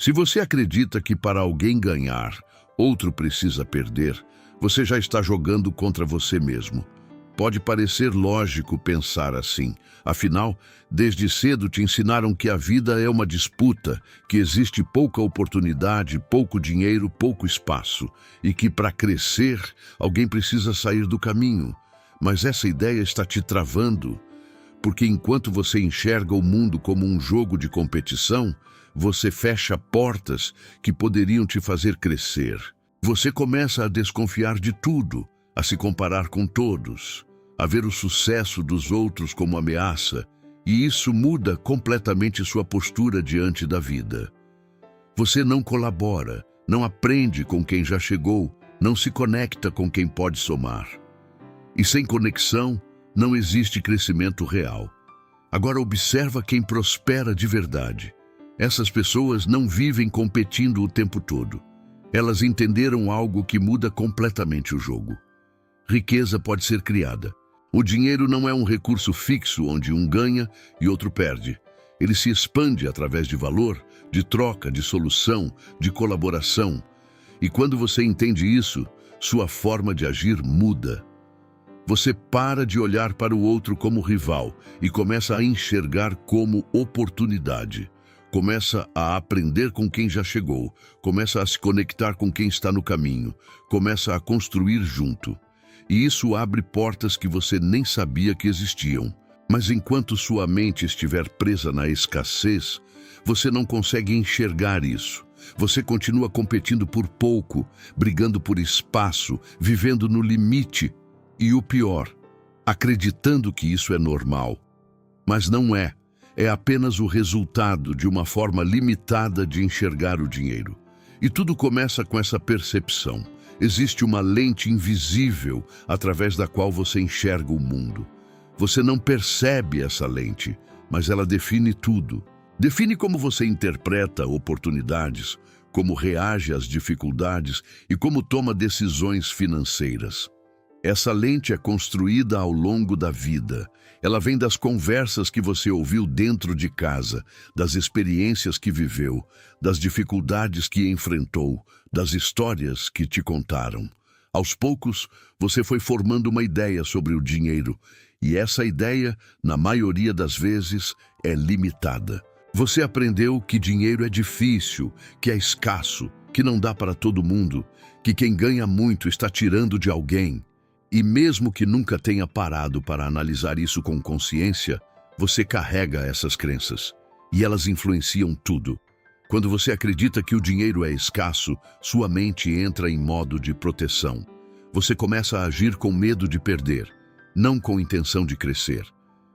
Se você acredita que para alguém ganhar, outro precisa perder, você já está jogando contra você mesmo. Pode parecer lógico pensar assim. Afinal, desde cedo te ensinaram que a vida é uma disputa, que existe pouca oportunidade, pouco dinheiro, pouco espaço, e que para crescer, alguém precisa sair do caminho. Mas essa ideia está te travando, porque enquanto você enxerga o mundo como um jogo de competição, você fecha portas que poderiam te fazer crescer. Você começa a desconfiar de tudo, a se comparar com todos, a ver o sucesso dos outros como ameaça, e isso muda completamente sua postura diante da vida. Você não colabora, não aprende com quem já chegou, não se conecta com quem pode somar. E sem conexão, não existe crescimento real. Agora observa quem prospera de verdade. Essas pessoas não vivem competindo o tempo todo. Elas entenderam algo que muda completamente o jogo. Riqueza pode ser criada. O dinheiro não é um recurso fixo onde um ganha e outro perde. Ele se expande através de valor, de troca, de solução, de colaboração. E quando você entende isso, sua forma de agir muda. Você para de olhar para o outro como rival e começa a enxergar como oportunidade. Começa a aprender com quem já chegou, começa a se conectar com quem está no caminho, começa a construir junto. E isso abre portas que você nem sabia que existiam. Mas enquanto sua mente estiver presa na escassez, você não consegue enxergar isso. Você continua competindo por pouco, brigando por espaço, vivendo no limite. E o pior, acreditando que isso é normal. Mas não é. É apenas o resultado de uma forma limitada de enxergar o dinheiro. E tudo começa com essa percepção. Existe uma lente invisível através da qual você enxerga o mundo. Você não percebe essa lente, mas ela define tudo. Define como você interpreta oportunidades, como reage às dificuldades e como toma decisões financeiras. Essa lente é construída ao longo da vida. Ela vem das conversas que você ouviu dentro de casa, das experiências que viveu, das dificuldades que enfrentou, das histórias que te contaram. Aos poucos, você foi formando uma ideia sobre o dinheiro, e essa ideia, na maioria das vezes, é limitada. Você aprendeu que dinheiro é difícil, que é escasso, que não dá para todo mundo, que quem ganha muito está tirando de alguém. E mesmo que nunca tenha parado para analisar isso com consciência, você carrega essas crenças. E elas influenciam tudo. Quando você acredita que o dinheiro é escasso, sua mente entra em modo de proteção. Você começa a agir com medo de perder, não com intenção de crescer.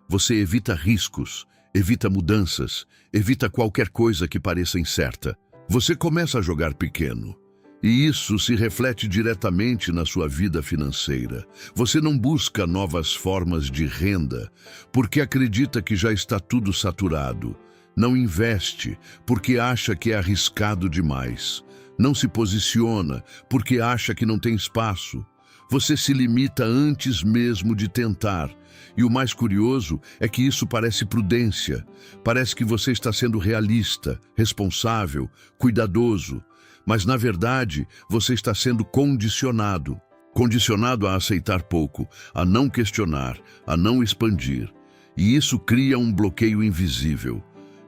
Você evita riscos, evita mudanças, evita qualquer coisa que pareça incerta. Você começa a jogar pequeno. E isso se reflete diretamente na sua vida financeira. Você não busca novas formas de renda porque acredita que já está tudo saturado. Não investe porque acha que é arriscado demais. Não se posiciona porque acha que não tem espaço. Você se limita antes mesmo de tentar. E o mais curioso é que isso parece prudência. Parece que você está sendo realista, responsável, cuidadoso. Mas, na verdade, você está sendo condicionado. Condicionado a aceitar pouco, a não questionar, a não expandir. E isso cria um bloqueio invisível.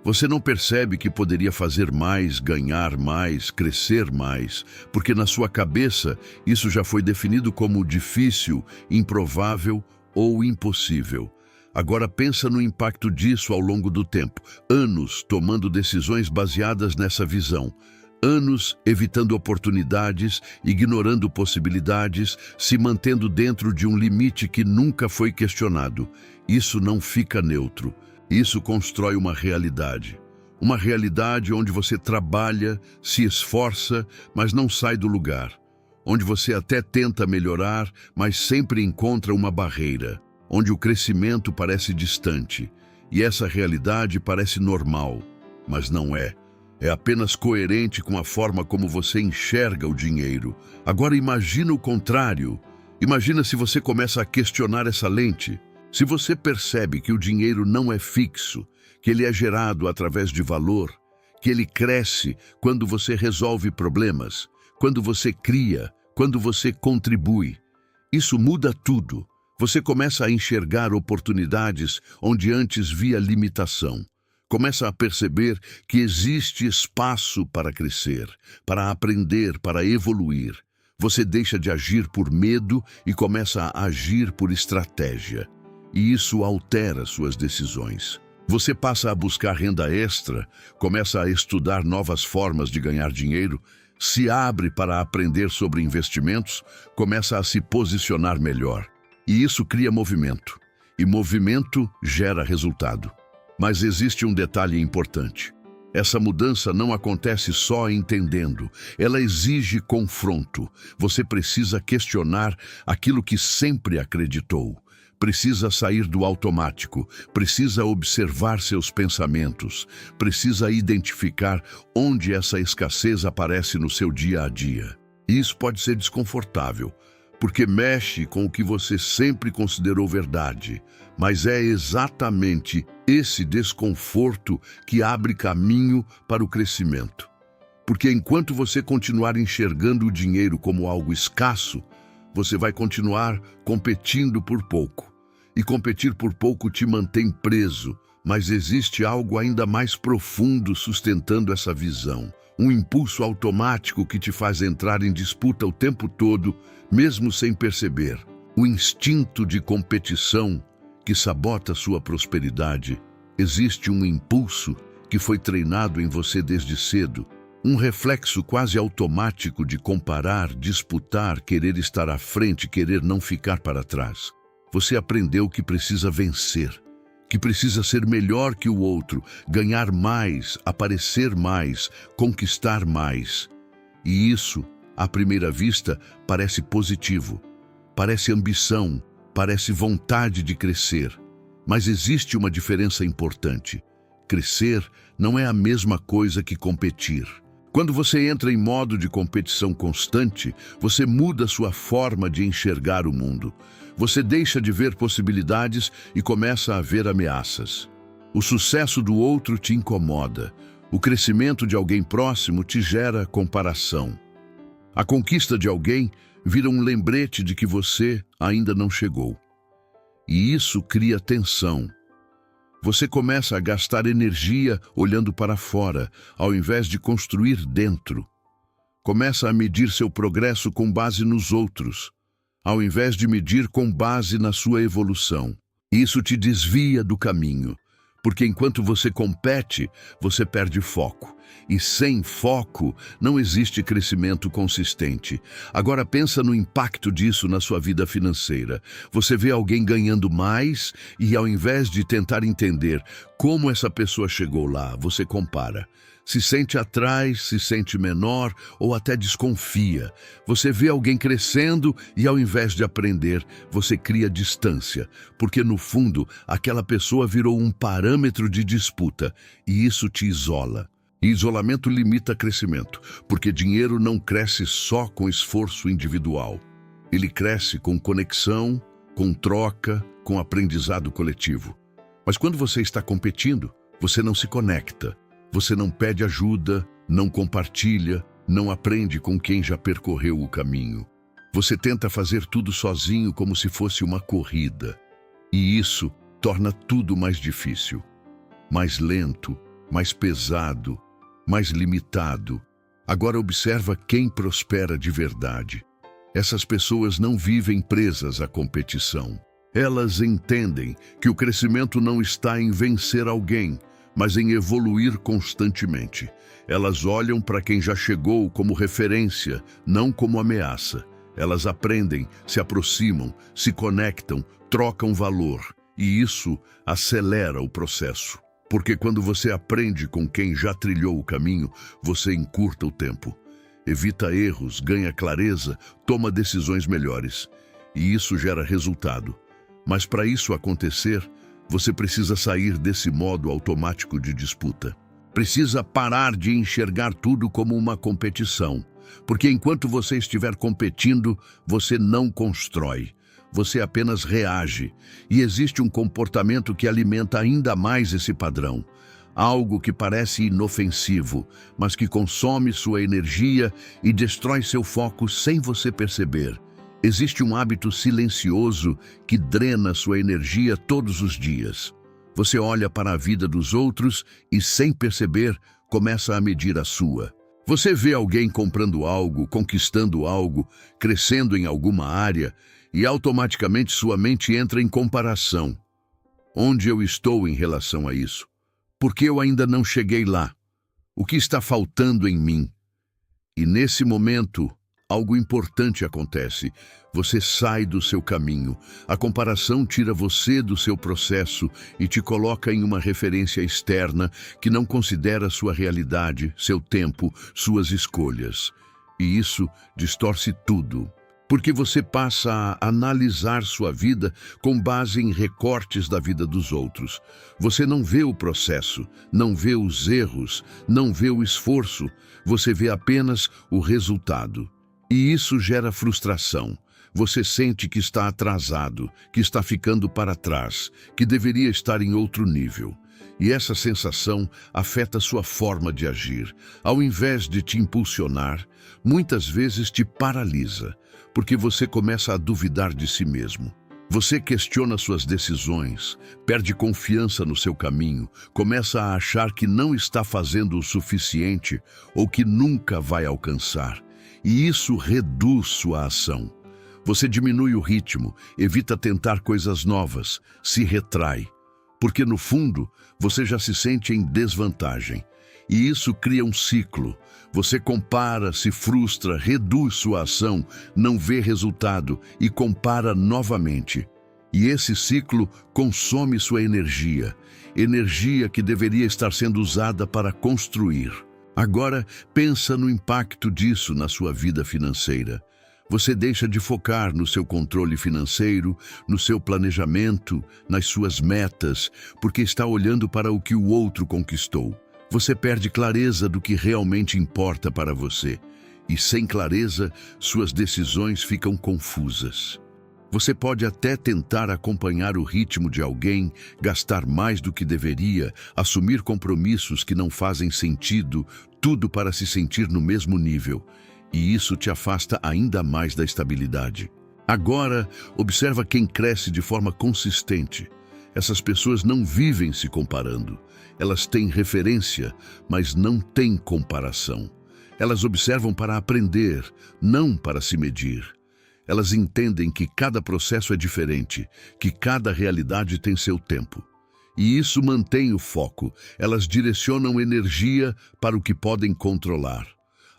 Você não percebe que poderia fazer mais, ganhar mais, crescer mais, porque na sua cabeça isso já foi definido como difícil, improvável ou impossível. Agora pensa no impacto disso ao longo do tempo. Anos tomando decisões baseadas nessa visão. Anos evitando oportunidades, ignorando possibilidades, se mantendo dentro de um limite que nunca foi questionado. Isso não fica neutro. Isso constrói uma realidade. Uma realidade onde você trabalha, se esforça, mas não sai do lugar. Onde você até tenta melhorar, mas sempre encontra uma barreira. Onde o crescimento parece distante. E essa realidade parece normal, mas não é. É apenas coerente com a forma como você enxerga o dinheiro. Agora imagina o contrário. Imagina se você começa a questionar essa lente. Se você percebe que o dinheiro não é fixo, que ele é gerado através de valor, que ele cresce quando você resolve problemas, quando você cria, quando você contribui. Isso muda tudo. Você começa a enxergar oportunidades onde antes via limitação. Começa a perceber que existe espaço para crescer, para aprender, para evoluir. Você deixa de agir por medo e começa a agir por estratégia. E isso altera suas decisões. Você passa a buscar renda extra, começa a estudar novas formas de ganhar dinheiro, se abre para aprender sobre investimentos, começa a se posicionar melhor. E isso cria movimento. E movimento gera resultado. Mas existe um detalhe importante. Essa mudança não acontece só entendendo. Ela exige confronto. Você precisa questionar aquilo que sempre acreditou. Precisa sair do automático, precisa observar seus pensamentos, precisa identificar onde essa escassez aparece no seu dia a dia. Isso pode ser desconfortável, porque mexe com o que você sempre considerou verdade, mas é exatamente esse desconforto que abre caminho para o crescimento. Porque enquanto você continuar enxergando o dinheiro como algo escasso, você vai continuar competindo por pouco. E competir por pouco te mantém preso, mas existe algo ainda mais profundo sustentando essa visão. Um impulso automático que te faz entrar em disputa o tempo todo, mesmo sem perceber. O instinto de competição que sabota sua prosperidade. Existe um impulso que foi treinado em você desde cedo. Um reflexo quase automático de comparar, disputar, querer estar à frente, querer não ficar para trás. Você aprendeu que precisa vencer, que precisa ser melhor que o outro, ganhar mais, aparecer mais, conquistar mais. E isso, à primeira vista, parece positivo, parece ambição, parece vontade de crescer. Mas existe uma diferença importante. Crescer não é a mesma coisa que competir. Quando você entra em modo de competição constante, você muda sua forma de enxergar o mundo. Você deixa de ver possibilidades e começa a ver ameaças. O sucesso do outro te incomoda. O crescimento de alguém próximo te gera comparação. A conquista de alguém vira um lembrete de que você ainda não chegou. E isso cria tensão. Você começa a gastar energia olhando para fora, ao invés de construir dentro. Começa a medir seu progresso com base nos outros, ao invés de medir com base na sua evolução. Isso te desvia do caminho, porque enquanto você compete, você perde foco. E sem foco, não existe crescimento consistente. Agora pensa no impacto disso na sua vida financeira. Você vê alguém ganhando mais e ao invés de tentar entender como essa pessoa chegou lá, você compara. Se sente atrás, se sente menor ou até desconfia. Você vê alguém crescendo e ao invés de aprender, você cria distância, porque no fundo, aquela pessoa virou um parâmetro de disputa e isso te isola. E isolamento limita crescimento, porque dinheiro não cresce só com esforço individual. Ele cresce com conexão, com troca, com aprendizado coletivo. Mas quando você está competindo, você não se conecta. Você não pede ajuda, não compartilha, não aprende com quem já percorreu o caminho. Você tenta fazer tudo sozinho como se fosse uma corrida. E isso torna tudo mais difícil, mais lento, mais pesado, mais limitado. Agora observa quem prospera de verdade. Essas pessoas não vivem presas à competição. Elas entendem que o crescimento não está em vencer alguém, mas em evoluir constantemente. Elas olham para quem já chegou como referência, não como ameaça. Elas aprendem, se aproximam, se conectam, trocam valor. E isso acelera o processo. Porque quando você aprende com quem já trilhou o caminho, você encurta o tempo. Evita erros, ganha clareza, toma decisões melhores. E isso gera resultado. Mas para isso acontecer, você precisa sair desse modo automático de disputa. Precisa parar de enxergar tudo como uma competição. Porque enquanto você estiver competindo, você não constrói. Você apenas reage. E existe um comportamento que alimenta ainda mais esse padrão. algo que parece inofensivo, mas que consome sua energia e destrói seu foco sem você perceber. Existe um hábito silencioso que drena sua energia todos os dias. Você olha para a vida dos outros e, sem perceber, começa a medir a sua. Você vê alguém comprando algo, conquistando algo, crescendo em alguma área e automaticamente sua mente entra em comparação. Onde eu estou em relação a isso? Por que eu ainda não cheguei lá? O que está faltando em mim? E nesse momento, algo importante acontece. Você sai do seu caminho. A comparação tira você do seu processo e te coloca em uma referência externa que não considera sua realidade, seu tempo, suas escolhas. E isso distorce tudo. Porque você passa a analisar sua vida com base em recortes da vida dos outros. Você não vê o processo, não vê os erros, não vê o esforço, você vê apenas o resultado. E isso gera frustração. Você sente que está atrasado, que está ficando para trás, que deveria estar em outro nível. E essa sensação afeta sua forma de agir. Ao invés de te impulsionar, muitas vezes te paralisa, porque você começa a duvidar de si mesmo. Você questiona suas decisões, perde confiança no seu caminho, começa a achar que não está fazendo o suficiente ou que nunca vai alcançar. E isso reduz sua ação. Você diminui o ritmo, evita tentar coisas novas, se retrai. Porque no fundo, você já se sente em desvantagem. E isso cria um ciclo. Você compara, se frustra, reduz sua ação, não vê resultado e compara novamente. E esse ciclo consome sua energia que deveria estar sendo usada para construir. Agora, pensa no impacto disso na sua vida financeira. Você deixa de focar no seu controle financeiro, no seu planejamento, nas suas metas, porque está olhando para o que o outro conquistou. Você perde clareza do que realmente importa para você. E sem clareza, suas decisões ficam confusas. Você pode até tentar acompanhar o ritmo de alguém, gastar mais do que deveria, assumir compromissos que não fazem sentido, tudo para se sentir no mesmo nível. E isso te afasta ainda mais da estabilidade. Agora, observa quem cresce de forma consistente. Essas pessoas não vivem se comparando. Elas têm referência, mas não têm comparação. Elas observam para aprender, não para se medir. Elas entendem que cada processo é diferente, que cada realidade tem seu tempo. E isso mantém o foco. Elas direcionam energia para o que podem controlar.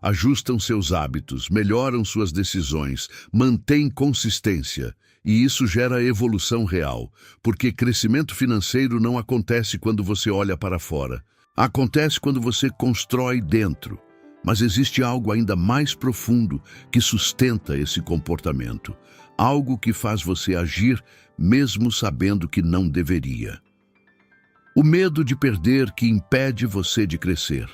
Ajustam seus hábitos, melhoram suas decisões, mantêm consistência. E isso gera evolução real, porque crescimento financeiro não acontece quando você olha para fora. Acontece quando você constrói dentro. Mas existe algo ainda mais profundo que sustenta esse comportamento. Algo que faz você agir mesmo sabendo que não deveria. O medo de perder que impede você de crescer.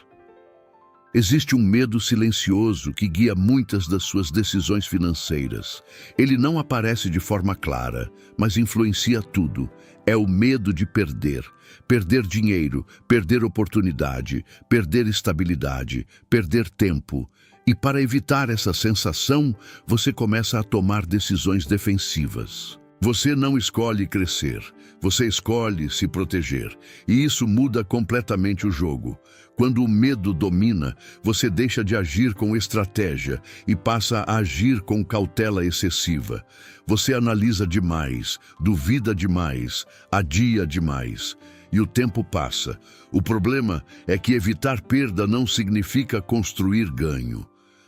Existe um medo silencioso que guia muitas das suas decisões financeiras. Ele não aparece de forma clara, mas influencia tudo. É o medo de perder. Perder dinheiro, perder oportunidade, perder estabilidade, perder tempo. E para evitar essa sensação, você começa a tomar decisões defensivas. Você não escolhe crescer, você escolhe se proteger. E isso muda completamente o jogo. Quando o medo domina, você deixa de agir com estratégia e passa a agir com cautela excessiva. Você analisa demais, duvida demais, adia demais. E o tempo passa. O problema é que evitar perda não significa construir ganho.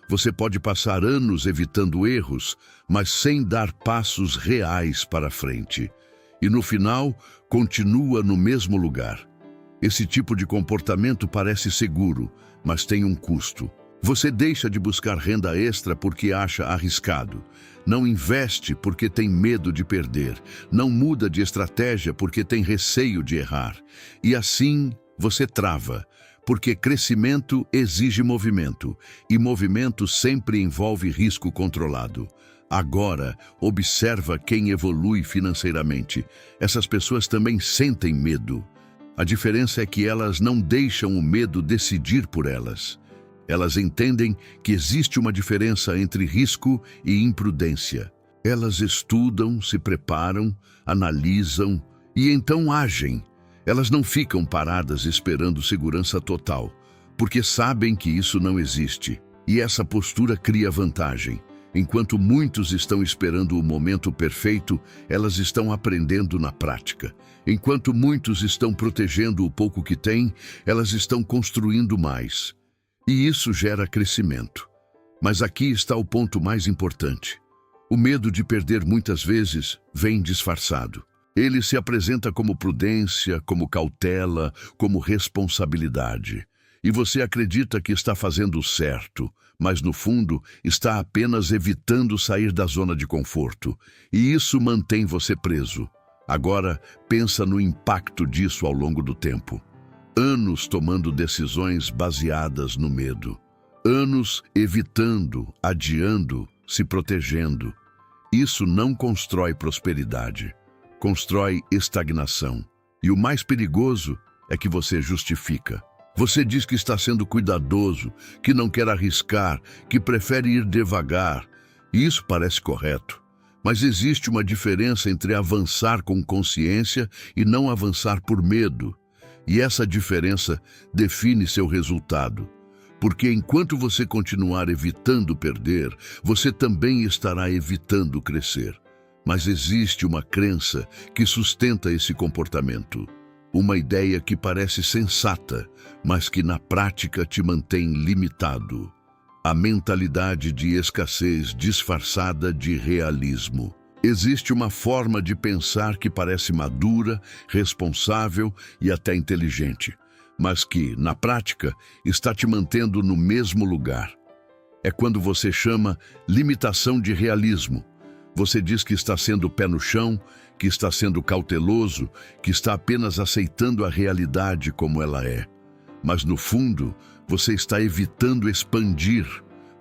Você pode passar anos evitando erros, mas sem dar passos reais para frente. E no final, continua no mesmo lugar. Esse tipo de comportamento parece seguro, mas tem um custo. Você deixa de buscar renda extra porque acha arriscado. Não investe porque tem medo de perder. Não muda de estratégia porque tem receio de errar. E assim, você trava. Porque crescimento exige movimento, e movimento sempre envolve risco controlado. Agora, observa quem evolui financeiramente. Essas pessoas também sentem medo. A diferença é que elas não deixam o medo decidir por elas. Elas entendem que existe uma diferença entre risco e imprudência. Elas estudam, se preparam, analisam e então agem. Elas não ficam paradas esperando segurança total, porque sabem que isso não existe. E essa postura cria vantagem. Enquanto muitos estão esperando o momento perfeito, elas estão aprendendo na prática. Enquanto muitos estão protegendo o pouco que têm, elas estão construindo mais. E isso gera crescimento. Mas aqui está o ponto mais importante. O medo de perder muitas vezes vem disfarçado. Ele se apresenta como prudência, como cautela, como responsabilidade. E você acredita que está fazendo o certo, mas no fundo está apenas evitando sair da zona de conforto. E isso mantém você preso. Agora, pensa no impacto disso ao longo do tempo. Anos tomando decisões baseadas no medo. Anos evitando, adiando, se protegendo. Isso não constrói prosperidade. Constrói estagnação. E o mais perigoso é que você justifica. Você diz que está sendo cuidadoso, que não quer arriscar, que prefere ir devagar. E isso parece correto. Mas existe uma diferença entre avançar com consciência e não avançar por medo. E essa diferença define seu resultado. Porque enquanto você continuar evitando perder, você também estará evitando crescer. Mas existe uma crença que sustenta esse comportamento. Uma ideia que parece sensata, mas que na prática te mantém limitado. A mentalidade de escassez disfarçada de realismo. Existe uma forma de pensar que parece madura, responsável e até inteligente, mas que, na prática, está te mantendo no mesmo lugar. É quando você chama limitação de realismo. Você diz que está sendo pé no chão, que está sendo cauteloso, que está apenas aceitando a realidade como ela é. Mas, no fundo, você está evitando expandir.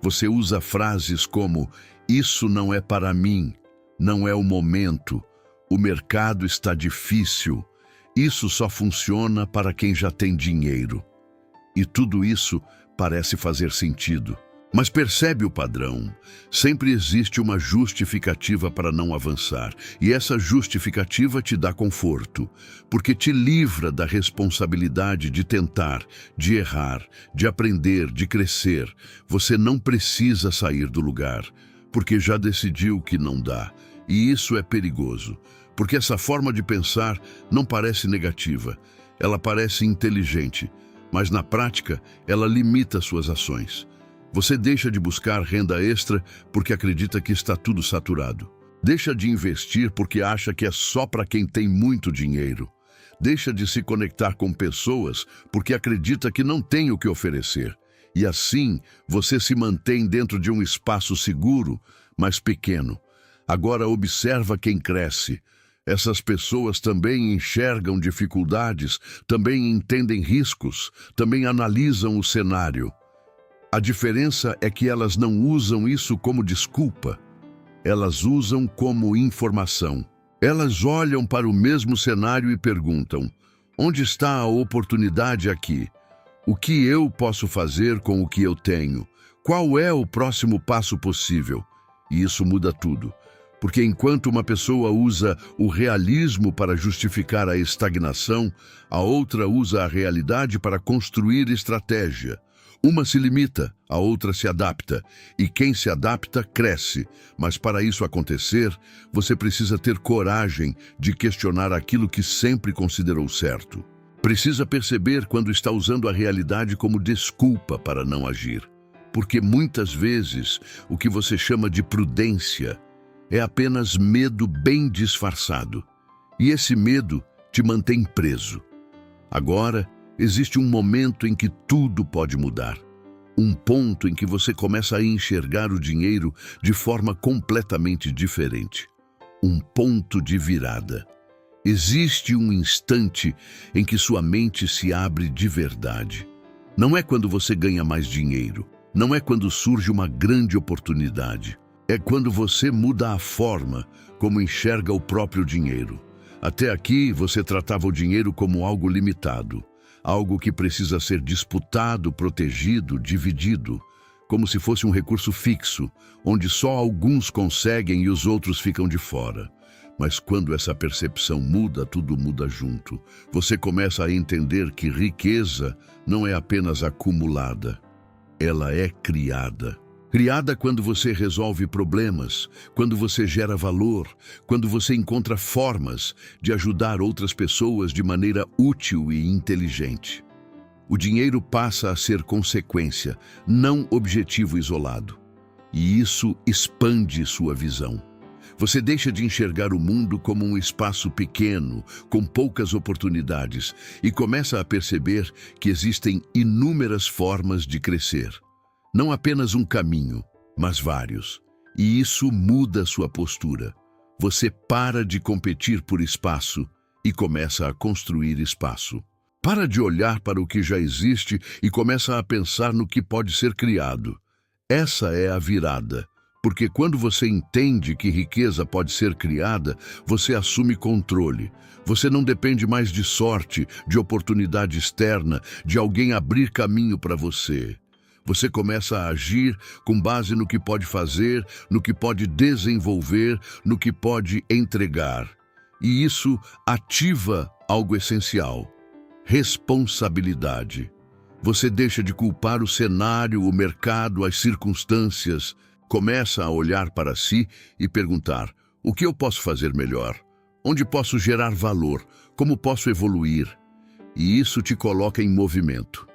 Você usa frases como: isso não é para mim, não é o momento, o mercado está difícil, isso só funciona para quem já tem dinheiro. E tudo isso parece fazer sentido. Mas percebe o padrão. Sempre existe uma justificativa para não avançar. E essa justificativa te dá conforto, porque te livra da responsabilidade de tentar, de errar, de aprender, de crescer. Você não precisa sair do lugar, porque já decidiu que não dá. E isso é perigoso, porque essa forma de pensar não parece negativa. Ela parece inteligente, mas na prática ela limita suas ações. Você deixa de buscar renda extra porque acredita que está tudo saturado. Deixa de investir porque acha que é só para quem tem muito dinheiro. Deixa de se conectar com pessoas porque acredita que não tem o que oferecer. E assim, você se mantém dentro de um espaço seguro, mas pequeno. Agora observa quem cresce. Essas pessoas também enxergam dificuldades, também entendem riscos, também analisam o cenário. A diferença é que elas não usam isso como desculpa. Elas usam como informação. Elas olham para o mesmo cenário e perguntam: onde está a oportunidade aqui? O que eu posso fazer com o que eu tenho? Qual é o próximo passo possível? E isso muda tudo. Porque enquanto uma pessoa usa o realismo para justificar a estagnação, a outra usa a realidade para construir estratégia. Uma se limita, a outra se adapta, e quem se adapta cresce. Mas para isso acontecer, você precisa ter coragem de questionar aquilo que sempre considerou certo. Precisa perceber quando está usando a realidade como desculpa para não agir. Porque muitas vezes o que você chama de prudência é apenas medo bem disfarçado. E esse medo te mantém preso. Agora, existe um momento em que tudo pode mudar. Um ponto em que você começa a enxergar o dinheiro de forma completamente diferente. Um ponto de virada. Existe um instante em que sua mente se abre de verdade. Não é quando você ganha mais dinheiro. Não é quando surge uma grande oportunidade. É quando você muda a forma como enxerga o próprio dinheiro. Até aqui, você tratava o dinheiro como algo limitado, algo que precisa ser disputado, protegido, dividido, como se fosse um recurso fixo, onde só alguns conseguem e os outros ficam de fora. Mas quando essa percepção muda, tudo muda junto. Você começa a entender que riqueza não é apenas acumulada, ela é criada. Criada quando você resolve problemas, quando você gera valor, quando você encontra formas de ajudar outras pessoas de maneira útil e inteligente. O dinheiro passa a ser consequência, não objetivo isolado. E isso expande sua visão. Você deixa de enxergar o mundo como um espaço pequeno, com poucas oportunidades, e começa a perceber que existem inúmeras formas de crescer. Não apenas um caminho, mas vários. E isso muda sua postura. Você para de competir por espaço e começa a construir espaço. Para de olhar para o que já existe e começa a pensar no que pode ser criado. Essa é a virada. Porque quando você entende que riqueza pode ser criada, você assume controle. Você não depende mais de sorte, de oportunidade externa, de alguém abrir caminho para você. Você começa a agir com base no que pode fazer, no que pode desenvolver, no que pode entregar. E isso ativa algo essencial: responsabilidade. Você deixa de culpar o cenário, o mercado, as circunstâncias. Começa a olhar para si e perguntar: o que eu posso fazer melhor? Onde posso gerar valor? Como posso evoluir? E isso te coloca em movimento.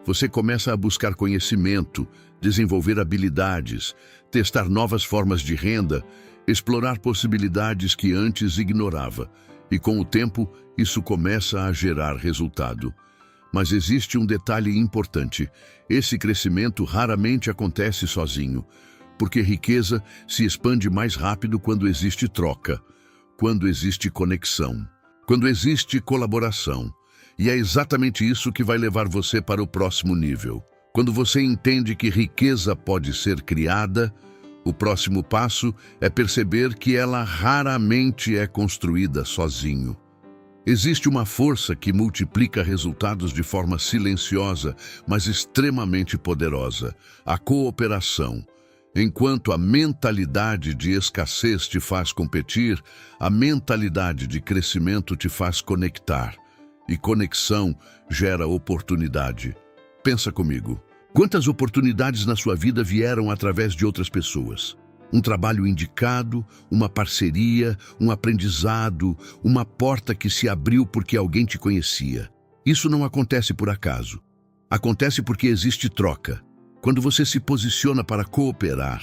Você começa a buscar conhecimento, desenvolver habilidades, testar novas formas de renda, explorar possibilidades que antes ignorava. E com o tempo, isso começa a gerar resultado. Mas existe um detalhe importante: esse crescimento raramente acontece sozinho, porque riqueza se expande mais rápido quando existe troca, quando existe conexão, quando existe colaboração. E é exatamente isso que vai levar você para o próximo nível. Quando você entende que riqueza pode ser criada, o próximo passo é perceber que ela raramente é construída sozinho. Existe uma força que multiplica resultados de forma silenciosa, mas extremamente poderosa: a cooperação. Enquanto a mentalidade de escassez te faz competir, a mentalidade de crescimento te faz conectar. E conexão gera oportunidade. Pensa comigo. Quantas oportunidades na sua vida vieram através de outras pessoas? Um trabalho indicado, uma parceria, um aprendizado, uma porta que se abriu porque alguém te conhecia. Isso não acontece por acaso. Acontece porque existe troca. Quando você se posiciona para cooperar,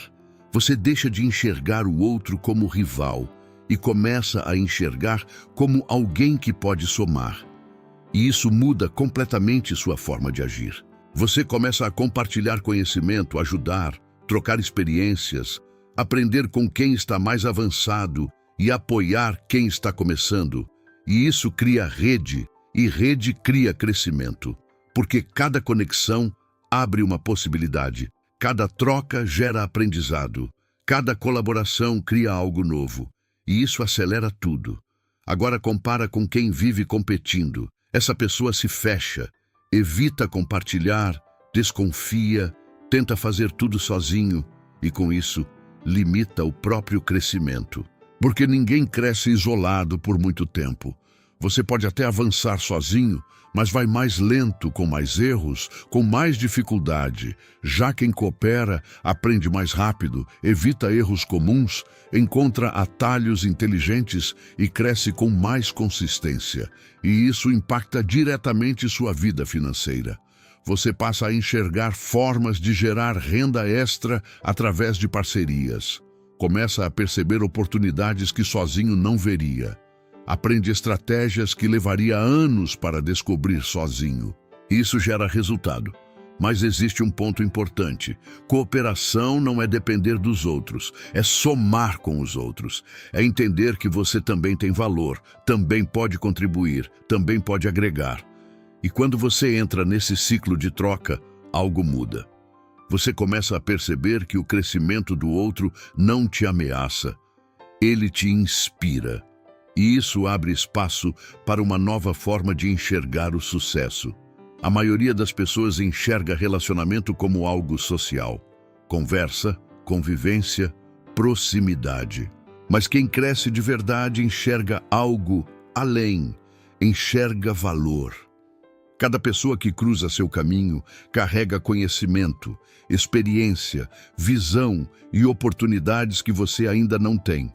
você deixa de enxergar o outro como rival e começa a enxergar como alguém que pode somar. E isso muda completamente sua forma de agir. Você começa a compartilhar conhecimento, ajudar, trocar experiências, aprender com quem está mais avançado e apoiar quem está começando. E isso cria rede, e rede cria crescimento. Porque cada conexão abre uma possibilidade, cada troca gera aprendizado, cada colaboração cria algo novo. E isso acelera tudo. Agora compara com quem vive competindo. Essa pessoa se fecha, evita compartilhar, desconfia, tenta fazer tudo sozinho e, com isso, limita o próprio crescimento. Porque ninguém cresce isolado por muito tempo. Você pode até avançar sozinho, mas vai mais lento, com mais erros, com mais dificuldade. Já quem coopera aprende mais rápido, evita erros comuns, encontra atalhos inteligentes e cresce com mais consistência. E isso impacta diretamente sua vida financeira. Você passa a enxergar formas de gerar renda extra através de parcerias. Começa a perceber oportunidades que sozinho não veria. Aprende estratégias que levaria anos para descobrir sozinho. Isso gera resultado. Mas existe um ponto importante. Cooperação não é depender dos outros, é somar com os outros. É entender que você também tem valor, também pode contribuir, também pode agregar. E quando você entra nesse ciclo de troca, algo muda. Você começa a perceber que o crescimento do outro não te ameaça, ele te inspira. E isso abre espaço para uma nova forma de enxergar o sucesso. A maioria das pessoas enxerga relacionamento como algo social. Conversa, convivência, proximidade. Mas quem cresce de verdade enxerga algo além, enxerga valor. Cada pessoa que cruza seu caminho carrega conhecimento, experiência, visão e oportunidades que você ainda não tem.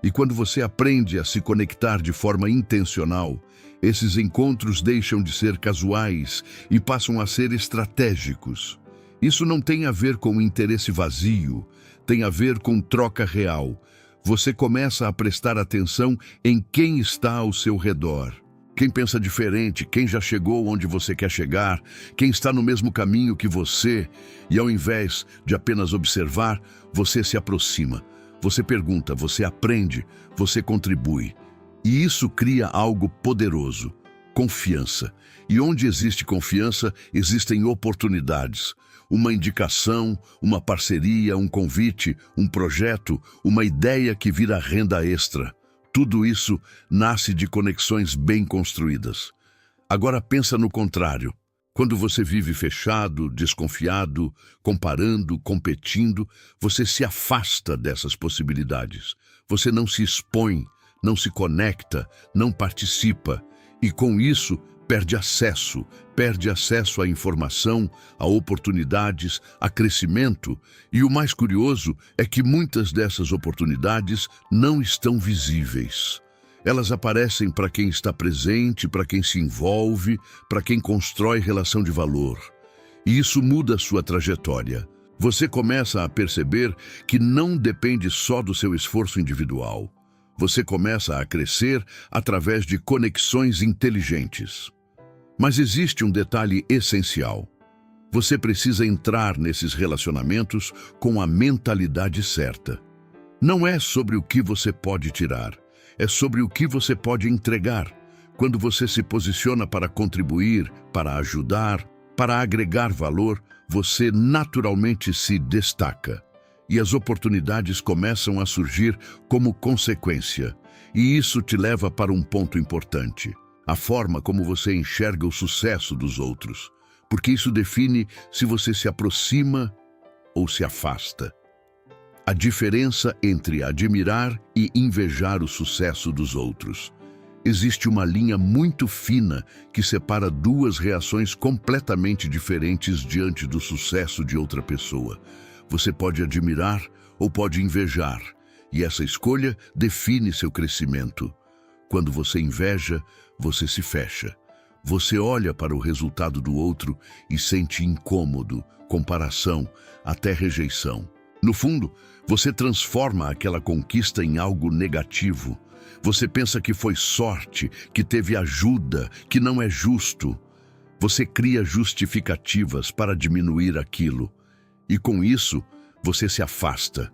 E quando você aprende a se conectar de forma intencional, esses encontros deixam de ser casuais e passam a ser estratégicos. Isso não tem a ver com interesse vazio, tem a ver com troca real. Você começa a prestar atenção em quem está ao seu redor. Quem pensa diferente, quem já chegou onde você quer chegar, quem está no mesmo caminho que você, e ao invés de apenas observar, você se aproxima. Você pergunta, você aprende, você contribui. E isso cria algo poderoso, confiança. E onde existe confiança, existem oportunidades. Uma indicação, uma parceria, um convite, um projeto, uma ideia que vira renda extra. Tudo isso nasce de conexões bem construídas. Agora pensa no contrário. Quando você vive fechado, desconfiado, comparando, competindo, você se afasta dessas possibilidades. Você não se expõe, não se conecta, não participa. E com isso, perde acesso à informação, a oportunidades, a crescimento. E o mais curioso é que muitas dessas oportunidades não estão visíveis. Elas aparecem para quem está presente, para quem se envolve, para quem constrói relação de valor. E isso muda a sua trajetória. Você começa a perceber que não depende só do seu esforço individual. Você começa a crescer através de conexões inteligentes. Mas existe um detalhe essencial. Você precisa entrar nesses relacionamentos com a mentalidade certa. Não é sobre o que você pode tirar, é sobre o que você pode entregar. Quando você se posiciona para contribuir, para ajudar, para agregar valor, você naturalmente se destaca. E as oportunidades começam a surgir como consequência. E isso te leva para um ponto importante: a forma como você enxerga o sucesso dos outros. Porque isso define se você se aproxima ou se afasta. A diferença entre admirar e invejar o sucesso dos outros. Existe uma linha muito fina que separa duas reações completamente diferentes diante do sucesso de outra pessoa. Você pode admirar ou pode invejar, e essa escolha define seu crescimento. Quando você inveja, você se fecha. Você olha para o resultado do outro e sente incômodo, comparação, até rejeição. No fundo, você transforma aquela conquista em algo negativo. Você pensa que foi sorte, que teve ajuda, que não é justo. Você cria justificativas para diminuir aquilo. E com isso, você se afasta.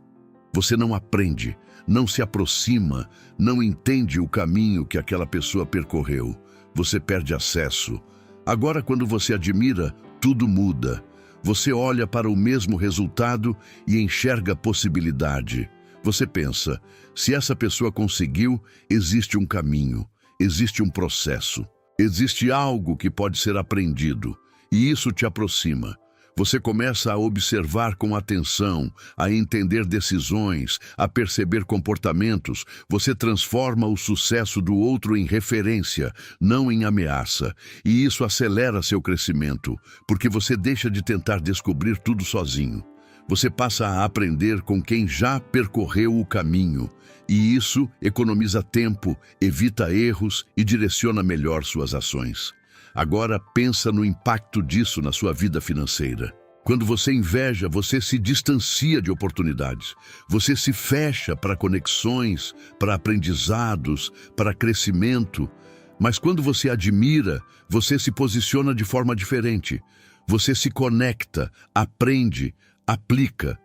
Você não aprende, não se aproxima, não entende o caminho que aquela pessoa percorreu. Você perde acesso. Agora, quando você admira, tudo muda. Você olha para o mesmo resultado e enxerga possibilidade. Você pensa, se essa pessoa conseguiu, existe um caminho, existe um processo, existe algo que pode ser aprendido, e isso te aproxima. Você começa a observar com atenção, a entender decisões, a perceber comportamentos. Você transforma o sucesso do outro em referência, não em ameaça. E isso acelera seu crescimento, porque você deixa de tentar descobrir tudo sozinho. Você passa a aprender com quem já percorreu o caminho. E isso economiza tempo, evita erros e direciona melhor suas ações. Agora pensa no impacto disso na sua vida financeira. Quando você inveja, você se distancia de oportunidades. Você se fecha para conexões, para aprendizados, para crescimento. Mas quando você admira, você se posiciona de forma diferente. Você se conecta, aprende, aplica.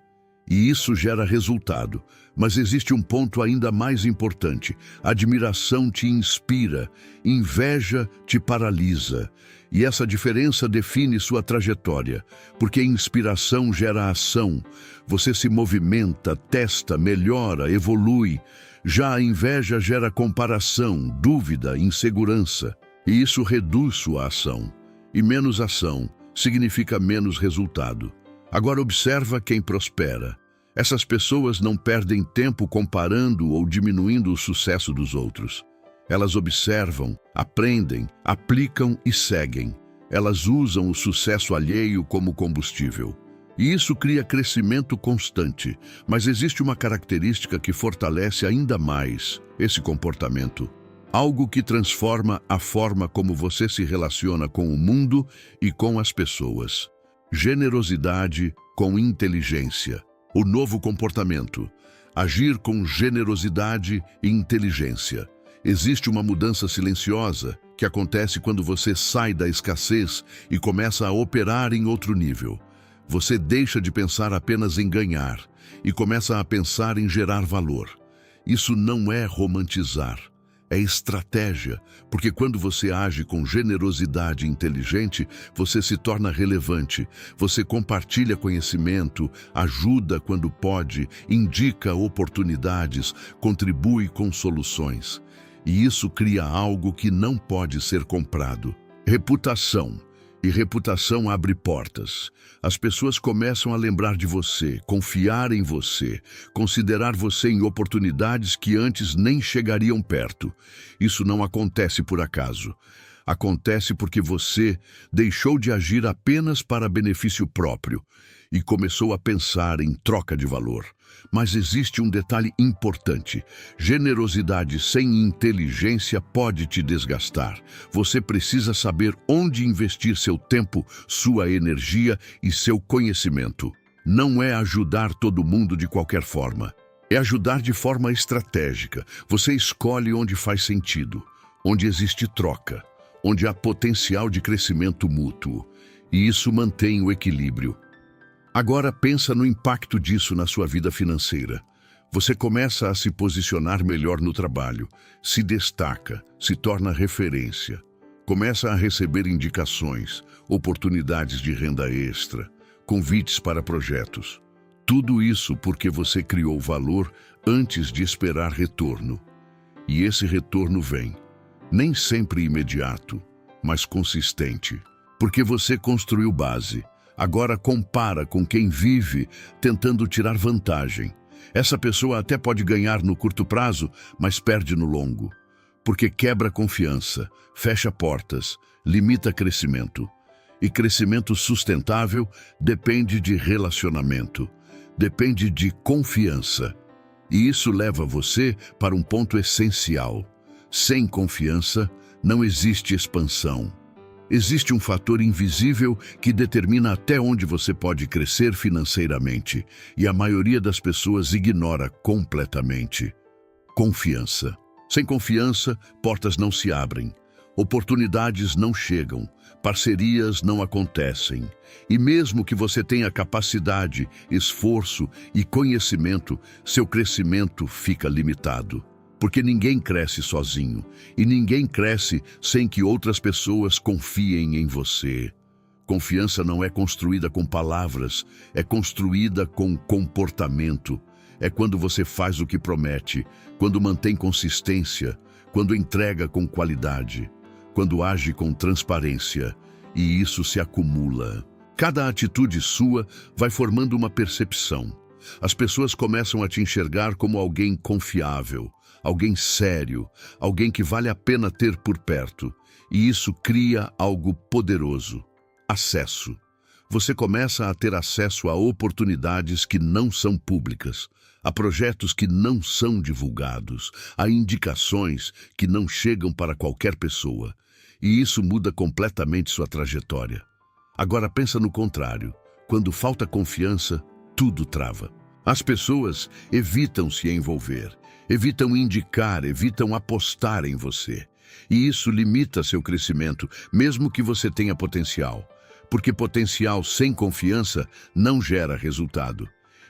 E isso gera resultado. Mas existe um ponto ainda mais importante. Admiração te inspira, inveja te paralisa. E essa diferença define sua trajetória, porque inspiração gera ação. Você se movimenta, testa, melhora, evolui. Já a inveja gera comparação, dúvida, insegurança, e isso reduz sua ação. E menos ação significa menos resultado. Agora observa quem prospera. Essas pessoas não perdem tempo comparando ou diminuindo o sucesso dos outros. Elas observam, aprendem, aplicam e seguem. Elas usam o sucesso alheio como combustível. E isso cria crescimento constante, mas existe uma característica que fortalece ainda mais esse comportamento. Algo que transforma a forma como você se relaciona com o mundo e com as pessoas. Generosidade com inteligência. O novo comportamento. Agir com generosidade e inteligência. Existe uma mudança silenciosa que acontece quando você sai da escassez e começa a operar em outro nível. Você deixa de pensar apenas em ganhar e começa a pensar em gerar valor. Isso não é romantizar, é estratégia, porque quando você age com generosidade inteligente, você se torna relevante, você compartilha conhecimento, ajuda quando pode, indica oportunidades, contribui com soluções. E isso cria algo que não pode ser comprado. Reputação. E reputação abre portas. As pessoas começam a lembrar de você, confiar em você, considerar você em oportunidades que antes nem chegariam perto. Isso não acontece por acaso. Acontece porque você deixou de agir apenas para benefício próprio e começou a pensar em troca de valor. Mas existe um detalhe importante. Generosidade sem inteligência pode te desgastar. Você precisa saber onde investir seu tempo, sua energia e seu conhecimento. Não é ajudar todo mundo de qualquer forma. É ajudar de forma estratégica. Você escolhe onde faz sentido, onde existe troca, onde há potencial de crescimento mútuo. E isso mantém o equilíbrio. Agora pensa no impacto disso na sua vida financeira. Você começa a se posicionar melhor no trabalho, se destaca, se torna referência, começa a receber indicações, oportunidades de renda extra, convites para projetos. Tudo isso porque você criou valor antes de esperar retorno. E esse retorno vem, nem sempre imediato, mas consistente, porque você construiu base. Agora compara com quem vive tentando tirar vantagem. Essa pessoa até pode ganhar no curto prazo, mas perde no longo. Porque quebra confiança, fecha portas, limita crescimento. E crescimento sustentável depende de relacionamento, depende de confiança. E isso leva você para um ponto essencial. Sem confiança, não existe expansão. Existe um fator invisível que determina até onde você pode crescer financeiramente, e a maioria das pessoas ignora completamente. Confiança. Sem confiança, portas não se abrem, oportunidades não chegam, parcerias não acontecem. E mesmo que você tenha capacidade, esforço e conhecimento, seu crescimento fica limitado. Porque ninguém cresce sozinho, e ninguém cresce sem que outras pessoas confiem em você. Confiança não é construída com palavras, é construída com comportamento. É quando você faz o que promete, quando mantém consistência, quando entrega com qualidade, quando age com transparência, e isso se acumula. Cada atitude sua vai formando uma percepção. As pessoas começam a te enxergar como alguém confiável, alguém sério, alguém que vale a pena ter por perto. E isso cria algo poderoso: acesso. Você começa a ter acesso a oportunidades que não são públicas, a projetos que não são divulgados, a indicações que não chegam para qualquer pessoa. E isso muda completamente sua trajetória. Agora pensa no contrário. Quando falta confiança, tudo trava. As pessoas evitam se envolver, evitam indicar, evitam apostar em você. E isso limita seu crescimento, mesmo que você tenha potencial. Porque potencial sem confiança não gera resultado.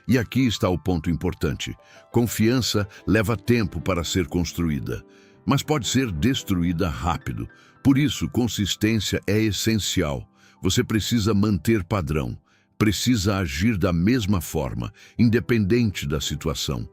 E aqui está o ponto importante. Confiança leva tempo para ser construída, mas pode ser destruída rápido. Por isso, consistência é essencial. Você precisa manter padrão, precisa agir da mesma forma, independente da situação.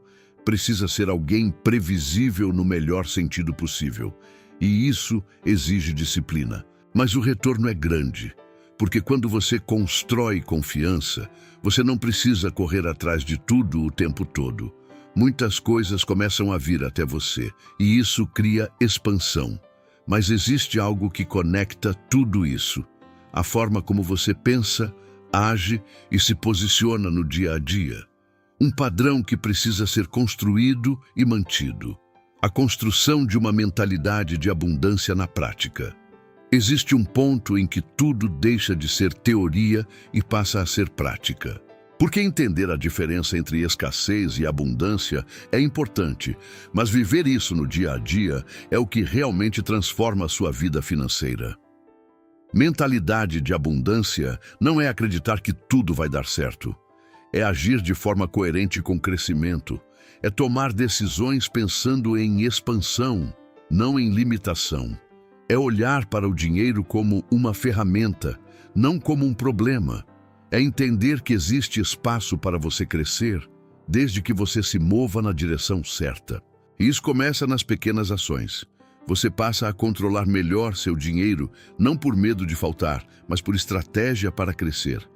precisa ser alguém previsível no melhor sentido possível. E isso exige disciplina. Mas o retorno é grande, porque quando você constrói confiança, você não precisa correr atrás de tudo o tempo todo. Muitas coisas começam a vir até você, e isso cria expansão. Mas existe algo que conecta tudo isso: a forma como você pensa, age e se posiciona no dia a dia. Um padrão que precisa ser construído e mantido. A construção de uma mentalidade de abundância na prática. Existe um ponto em que tudo deixa de ser teoria e passa a ser prática. Porque entender a diferença entre escassez e abundância é importante, mas viver isso no dia a dia é o que realmente transforma a sua vida financeira. Mentalidade de abundância não é acreditar que tudo vai dar certo. É agir de forma coerente com o crescimento. É tomar decisões pensando em expansão, não em limitação. É olhar para o dinheiro como uma ferramenta, não como um problema. É entender que existe espaço para você crescer, desde que você se mova na direção certa. E isso começa nas pequenas ações. Você passa a controlar melhor seu dinheiro, não por medo de faltar, mas por estratégia para crescer.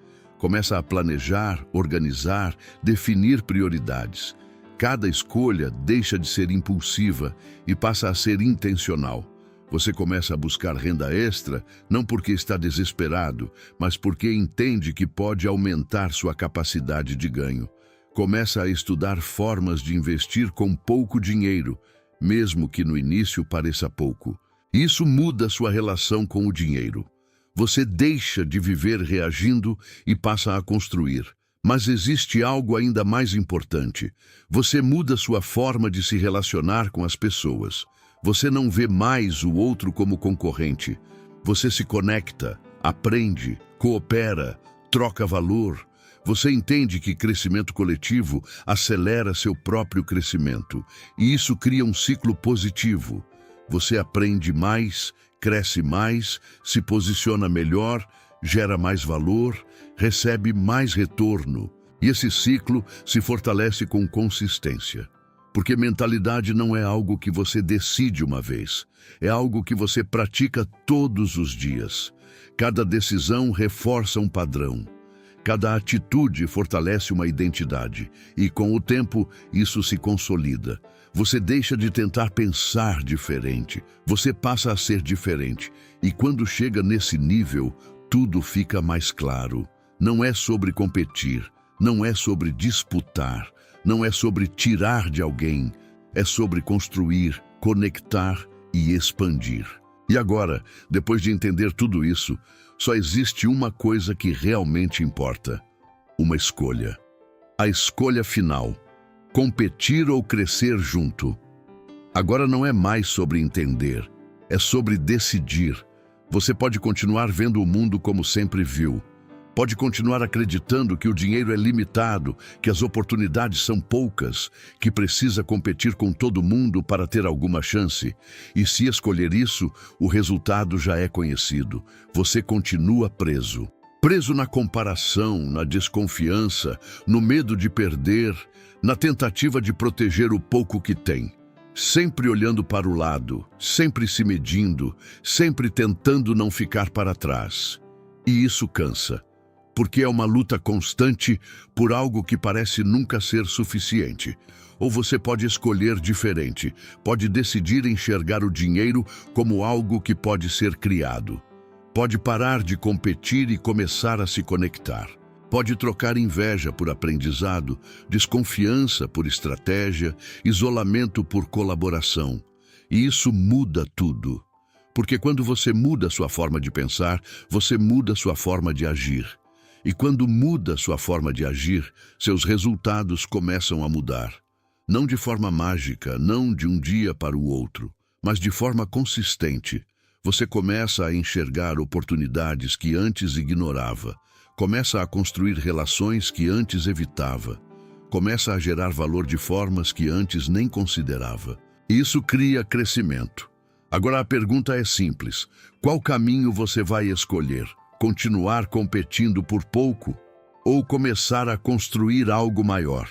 Começa a planejar, organizar, definir prioridades. Cada escolha deixa de ser impulsiva e passa a ser intencional. Você começa a buscar renda extra, não porque está desesperado, mas porque entende que pode aumentar sua capacidade de ganho. Começa a estudar formas de investir com pouco dinheiro, mesmo que no início pareça pouco. Isso muda sua relação com o dinheiro. Você deixa de viver reagindo e passa a construir. Mas existe algo ainda mais importante. Você muda sua forma de se relacionar com as pessoas. Você não vê mais o outro como concorrente. Você se conecta, aprende, coopera, troca valor. Você entende que crescimento coletivo acelera seu próprio crescimento. E isso cria um ciclo positivo. Você aprende mais, cresce mais, se posiciona melhor, gera mais valor, recebe mais retorno. E esse ciclo se fortalece com consistência. Porque mentalidade não é algo que você decide uma vez. É algo que você pratica todos os dias. Cada decisão reforça um padrão. Cada atitude fortalece uma identidade. E com o tempo, isso se consolida. Você deixa de tentar pensar diferente. Você passa a ser diferente. E quando chega nesse nível, tudo fica mais claro. Não é sobre competir, não é sobre disputar, não é sobre tirar de alguém, é sobre construir, conectar e expandir. E agora, depois de entender tudo isso, só existe uma coisa que realmente importa: uma escolha. A escolha final: competir ou crescer junto. Agora não é mais sobre entender, é sobre decidir. Você pode continuar vendo o mundo como sempre viu. Pode continuar acreditando que o dinheiro é limitado, que as oportunidades são poucas, que precisa competir com todo mundo para ter alguma chance. E se escolher isso, o resultado já é conhecido. Você continua preso. Preso na comparação, na desconfiança, no medo de perder, na tentativa de proteger o pouco que tem. Sempre olhando para o lado, sempre se medindo, sempre tentando não ficar para trás. E isso cansa. Porque é uma luta constante por algo que parece nunca ser suficiente. Ou você pode escolher diferente, pode decidir enxergar o dinheiro como algo que pode ser criado. Pode parar de competir e começar a se conectar. Pode trocar inveja por aprendizado, desconfiança por estratégia, isolamento por colaboração. E isso muda tudo. Porque quando você muda sua forma de pensar, você muda sua forma de agir. E quando muda sua forma de agir, seus resultados começam a mudar. Não de forma mágica, não de um dia para o outro, mas de forma consistente. Você começa a enxergar oportunidades que antes ignorava, começa a construir relações que antes evitava, começa a gerar valor de formas que antes nem considerava. Isso cria crescimento. Agora a pergunta é simples: qual caminho você vai escolher? Continuar competindo por pouco ou começar a construir algo maior?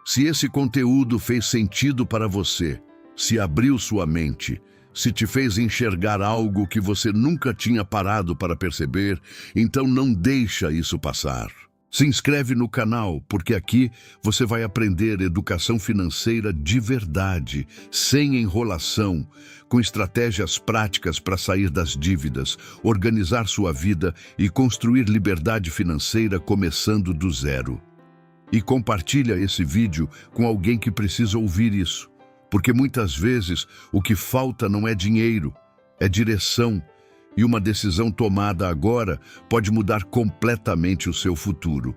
Se esse conteúdo fez sentido para você, se abriu sua mente, se te fez enxergar algo que você nunca tinha parado para perceber, então não deixa isso passar. Se inscreve no canal, porque aqui você vai aprender educação financeira de verdade, sem enrolação, com estratégias práticas para sair das dívidas, organizar sua vida e construir liberdade financeira começando do zero. E compartilha esse vídeo com alguém que precisa ouvir isso, porque muitas vezes o que falta não é dinheiro, é direção. E uma decisão tomada agora pode mudar completamente o seu futuro.